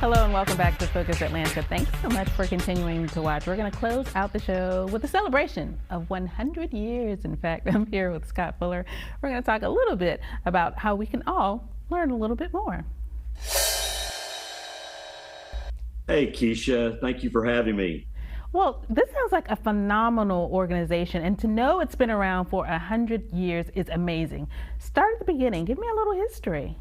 Hello and welcome back to Focus Atlanta. Thanks so much for continuing to watch. We're going to close out the show with a celebration of 100 years. In fact, I'm here with Scott Fuller. We're going to talk a little bit about how we can all learn a little bit more. Hey, Keisha, thank you for having me. Well, this sounds like a phenomenal organization, and to know it's been around for 100 years is amazing. Start at the beginning. Give me a little history.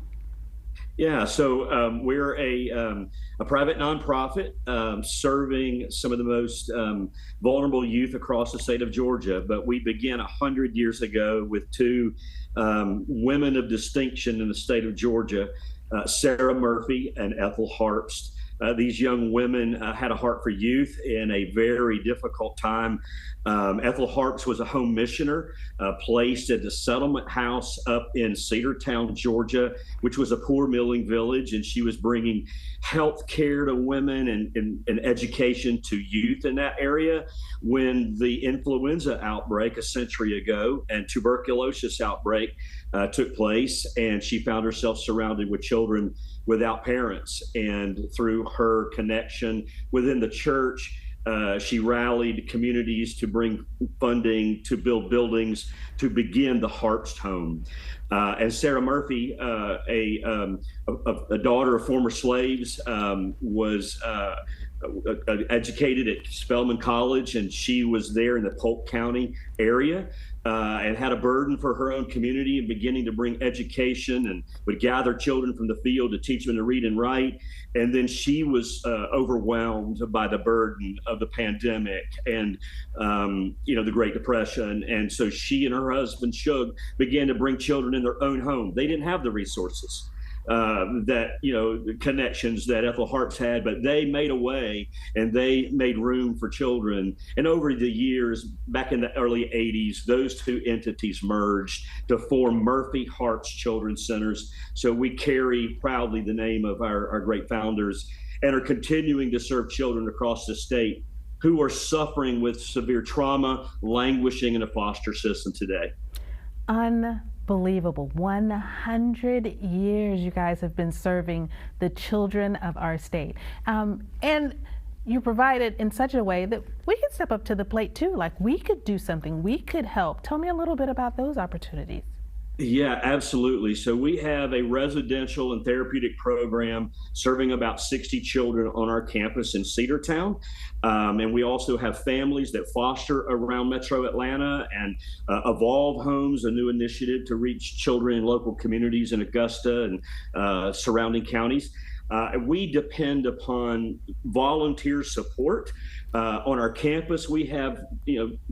Yeah, so we're a private nonprofit serving some of the most vulnerable youth across the state of Georgia. But we began 100 years ago with two women of distinction in the state of Georgia, Sarah Murphy and Ethel Harpst. These young women had a heart for youth in a very difficult time. Ethel Harpst was a home missioner placed at the settlement house up in Cedartown, Georgia, which was a poor milling village, and she was bringing health care to women and education to youth in that area when the influenza outbreak a century ago and tuberculosis outbreak took place, and she found herself surrounded with children without parents. And through her connection within the church, she rallied communities to bring funding to build buildings to begin the Harpst Home. And Sarah Murphy, a daughter of former slaves, was educated at Spelman College, and she was there in the Polk County area and had a burden for her own community and beginning to bring education and would gather children from the field to teach them to read and write. And then she was overwhelmed by the burden of the pandemic and, the Great Depression. And so she and her husband, Shug, began to bring children in their own home. They didn't have the resources. The connections that Ethel Harpst had, but they made a way and they made room for children. And over the years, back in the early 80s, those two entities merged to form Murphy Harpst Children's Centers. So we carry proudly the name of our great founders and are continuing to serve children across the state who are suffering with severe trauma, languishing in a foster system today. Unbelievable. 100 years you guys have been serving the children of our state. And you provide it in such a way that we can step up to the plate too. Like we could do something, we could help. Tell me a little bit about those opportunities. Yeah, absolutely. So we have a residential and therapeutic program serving about 60 children on our campus in Cedartown. And we also have families that foster around Metro Atlanta, and Evolve Homes, a new initiative to reach children in local communities in Augusta and surrounding counties. We depend upon volunteer support. On our campus, we have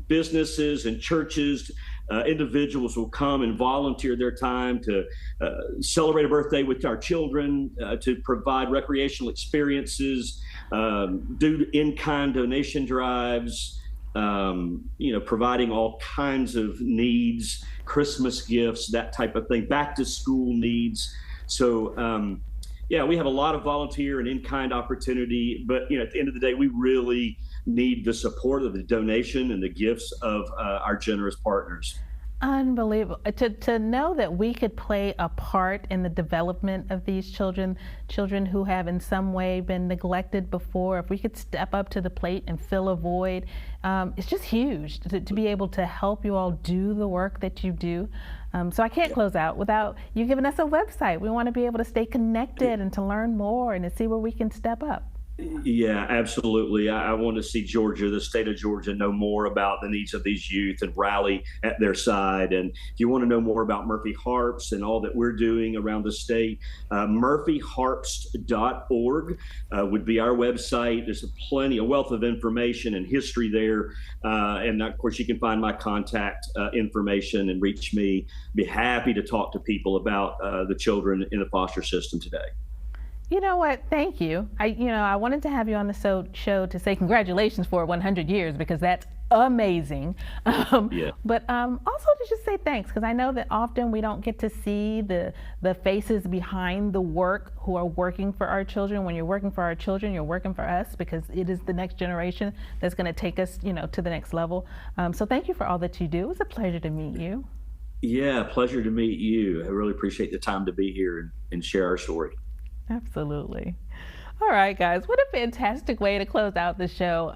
businesses and churches. Individuals will come and volunteer their time to celebrate a birthday with our children, to provide recreational experiences, do in-kind donation drives, providing all kinds of needs, Christmas gifts, that type of thing, back to school needs. So, we have a lot of volunteer and in-kind opportunity, but at the end of the day, we really need the support of the donation and the gifts of our generous partners. Unbelievable. To know that we could play a part in the development of these children who have in some way been neglected before, if we could step up to the plate and fill a void, it's just huge to be able to help you all do the work that you do. So I can't close out without you giving us a website. We want to be able to stay connected and to learn more and to see where we can step up. Yeah, absolutely. I want to see Georgia, the state of Georgia, know more about the needs of these youth and rally at their side. And if you want to know more about Murphy Harpst and all that we're doing around the state, murphyharpst.org would be our website. There's a wealth of information and history there. And of course, you can find my contact information and reach me. Be happy to talk to people about the children in the foster system today. You know what? Thank you. I wanted to have you on the show to say congratulations for 100 years because that's amazing. But also to just say thanks, because I know that often we don't get to see the faces behind the work who are working for our children. When you're working for our children, you're working for us because it is the next generation that's going to take us, to the next level. So thank you for all that you do. It was a pleasure to meet you. Yeah, pleasure to meet you. I really appreciate the time to be here and share our story. Absolutely. All right, guys, what a fantastic way to close out the show.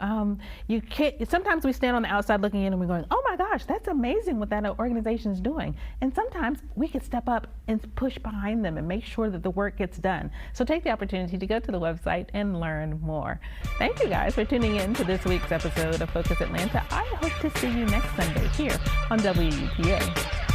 You can't, sometimes we stand on the outside looking in and we're going, oh my gosh, that's amazing what that organization is doing. And sometimes we could step up and push behind them and make sure that the work gets done. So take the opportunity to go to the website and learn more. Thank you guys for tuning in to this week's episode of Focus Atlanta. I hope to see you next Sunday here on WUPA.